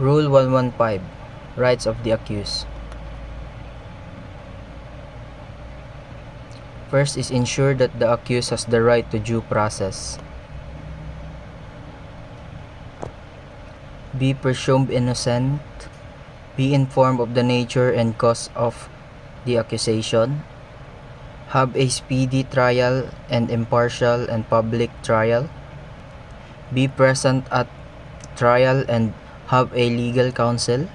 Rule 115, Rights of the Accused. First is ensure that the accused has the right to due process. Be presumed innocent. Be informed of the nature and cause of the accusation. Have a speedy trial and impartial and public trial. Be present at trial and have a legal counsel.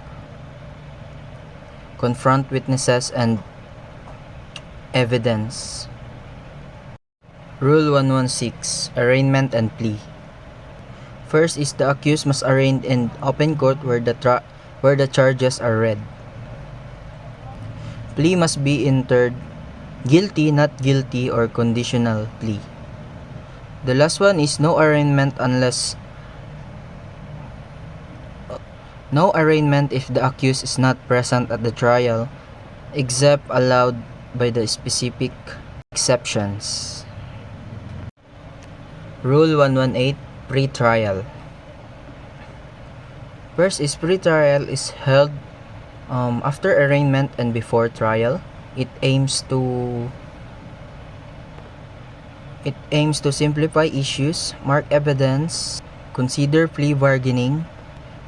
Confront witnesses and evidence. Rule 116, Arraignment and Plea. First is the accused must arraigned in open court where the charges are read. Plea must be entered guilty, not guilty, or conditional plea. The last one is no arraignment if the accused is not present at the trial, except allowed by the specific exceptions. Rule 118, Pre-trial. First is pre-trial is held after arraignment and before trial. It aims to simplify issues, mark evidence, consider plea bargaining,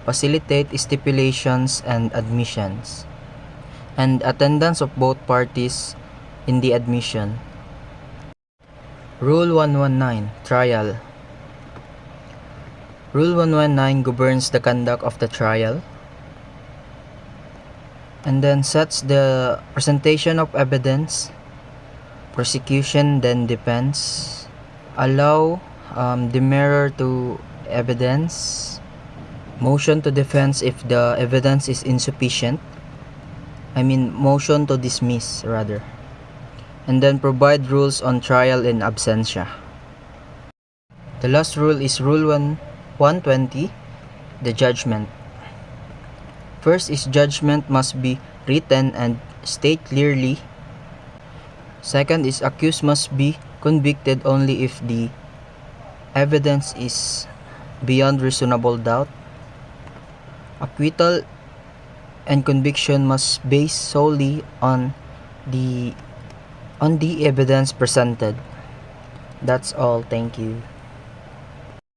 facilitate stipulations and admissions, and attendance of both parties in the admission. Rule 119, Trial. Rule 119 governs the conduct of the trial and then sets the presentation of evidence, prosecution then defense, allow demurrer to evidence, motion to defense if the evidence is insufficient, motion to dismiss rather, and then provide rules on trial in absentia. The last rule is Rule 120, the judgment. First is judgment must be written and state clearly. Second is accused must be convicted only if the evidence is beyond reasonable doubt. Acquittal and conviction must base solely on the evidence presented. That's all. Thank you.